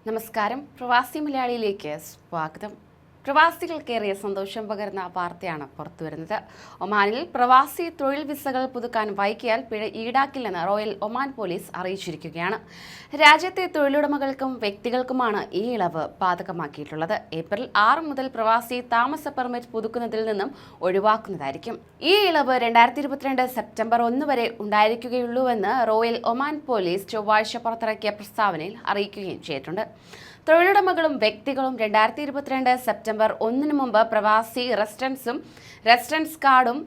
നമസ്കാരം. പ്രവാസി മലയാളിയിലേക്ക് സ്വാഗതം. പ്രവാസികൾക്കേറെ സന്തോഷം പകരുന്ന വാർത്തയാണ് പുറത്തുവരുന്നത്. ഒമാനിൽ പ്രവാസി തൊഴിൽ വിസകൾ പുതുക്കാൻ വൈകിയാൽ പിഴ ഈടാക്കില്ലെന്ന് റോയൽ ഒമാൻ പോലീസ് അറിയിച്ചിരിക്കുകയാണ്. രാജ്യത്തെ തൊഴിലുടമകൾക്കും വ്യക്തികൾക്കുമാണ് ഈ ഇളവ് ബാധകമാക്കിയിട്ടുള്ളത്. ഏപ്രിൽ 6 മുതൽ പ്രവാസി താമസ പെർമിറ്റ് പുതുക്കുന്നതിൽ നിന്നും ഒഴിവാക്കുന്നതായിരിക്കും. ഈ ഇളവ് 2022 സെപ്റ്റംബർ 1 വരെ ഉണ്ടായിരിക്കുകയുള്ളൂവെന്ന് റോയൽ ഒമാൻ പോലീസ് ചൊവ്വാഴ്ച പുറത്തിറക്കിയ പ്രസ്താവനയിൽ അറിയിക്കുകയും ചെയ്തിട്ടുണ്ട്. തൊഴിലുടമകളും വ്യക്തികളും 2022 സെപ്റ്റംബർ 1 മുമ്പ് പ്രവാസി റെസിഡൻസ് കാർഡും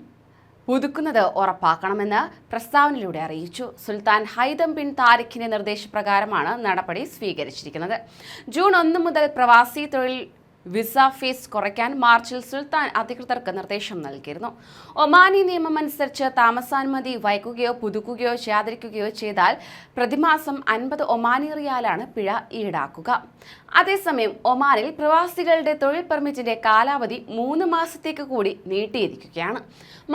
പുതുക്കുന്നത് ഉറപ്പാക്കണമെന്ന് പ്രസ്താവനയിലൂടെ അറിയിച്ചു. സുൽത്താൻ ഹൈതം ബിൻ താരിഖിന്റെ നിർദ്ദേശപ്രകാരമാണ് നടപടി സ്വീകരിച്ചിരിക്കുന്നത്. ജൂൺ 1 മുതൽ പ്രവാസി തൊഴിൽ വിസ ഫീസ് കുറയ്ക്കാൻ മാർച്ചിൽ സുൽത്താൻ അധികൃതർക്ക് നിർദ്ദേശം നൽകിയിരുന്നു. ഒമാനി നിയമമനുസരിച്ച് താമസാനുമതി വൈകുകയോ പുതുക്കുകയോ ചെയ്യാതിരിക്കുകയോ ചെയ്താൽ പ്രതിമാസം 50 ഒമാനി റിയാലാണ് പിഴ ഈടാക്കുക. അതേസമയം ഒമാനിൽ പ്രവാസികളുടെ തൊഴിൽ പെർമിറ്റിന്റെ കാലാവധി 3 മാസത്തേക്ക് കൂടി നീട്ടിയിരിക്കുകയാണ്.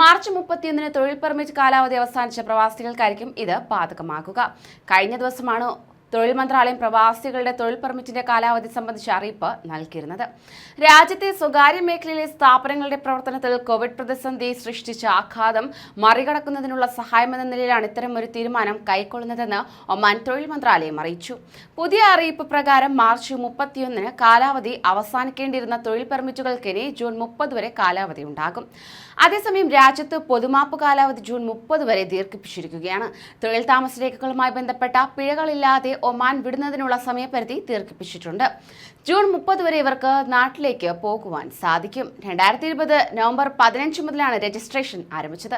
മാർച്ച് 31 തൊഴിൽ പെർമിറ്റ് കാലാവധി അവസാനിച്ച പ്രവാസികൾക്കായിരിക്കും ഇത് ബാധകമാക്കുക. കഴിഞ്ഞ ദിവസമാണ് തൊഴിൽ മന്ത്രാലയം പ്രവാസികളുടെ തൊഴിൽ പെർമിറ്റിന്റെ കാലാവധി സംബന്ധിച്ച അറിയിപ്പ് നൽകിയിരുന്നത്. രാജ്യത്തെ സ്വകാര്യ മേഖലയിലെ സ്ഥാപനങ്ങളുടെ പ്രവർത്തനത്തിൽ കോവിഡ് പ്രതിസന്ധി സൃഷ്ടിച്ച ആഘാതം മറികടക്കുന്നതിനുള്ള സഹായമെന്ന നിലയിലാണ് ഇത്തരം ഒരു തീരുമാനം കൈക്കൊള്ളുന്നതെന്ന് ഒമാൻ തൊഴിൽ മന്ത്രാലയം അറിയിച്ചു. പുതിയ അറിയിപ്പ് പ്രകാരം മാർച്ച് 31 കാലാവധി അവസാനിക്കേണ്ടിയിരുന്ന തൊഴിൽ പെർമിറ്റുകൾക്കിനി ജൂൺ 30 വരെ കാലാവധി ഉണ്ടാകും. അതേസമയം രാജ്യത്ത് പൊതുമാപ്പ് കാലാവധി ജൂൺ 30 വരെ ദീർഘിപ്പിച്ചിരിക്കുകയാണ്. തൊഴിൽ താമസ രേഖകളുമായി ബന്ധപ്പെട്ട പിഴകളില്ലാതെ ഒമാൻ വിടുന്നതിനുള്ള സമയപരിധി ദീർഘിപ്പിച്ചിട്ടുണ്ട്. ജൂൺ 30 വരെ ഇവർക്ക് നാട്ടിലേക്ക് പോകുവാൻ സാധിക്കും. 2020 നവംബർ 15 മുതലാണ് രജിസ്ട്രേഷൻ ആരംഭിച്ചത്.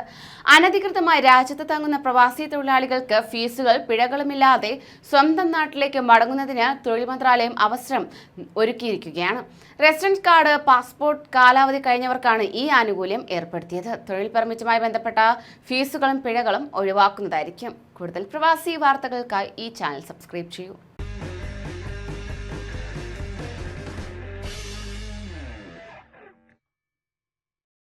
അനധികൃതമായി രാജ്യത്ത് തങ്ങുന്ന പ്രവാസി തൊഴിലാളികൾക്ക് ഫീസുകൾ പിഴകളുമില്ലാതെ സ്വന്തം നാട്ടിലേക്ക് മടങ്ങുന്നതിന് തൊഴിൽ മന്ത്രാലയം അവസരം ഒരുക്കിയിരിക്കുകയാണ്. റെസിഡൻസ് കാർഡ്, പാസ്പോർട്ട് കാലാവധി കഴിഞ്ഞവർക്കാണ് ഈ ആനുകൂല്യം ഏർപ്പെടുത്തിയത്. തൊഴിൽ പെർമിറ്റുമായി ബന്ധപ്പെട്ട ഫീസുകളും പിഴകളും ഒഴിവാക്കുന്നതായിരിക്കും. കൂടുതൽ പ്രവാസി വാർത്തകൾക്കായി ഈ ചാനൽ സബ്സ്ക്രൈബ് ചെയ്യൂ.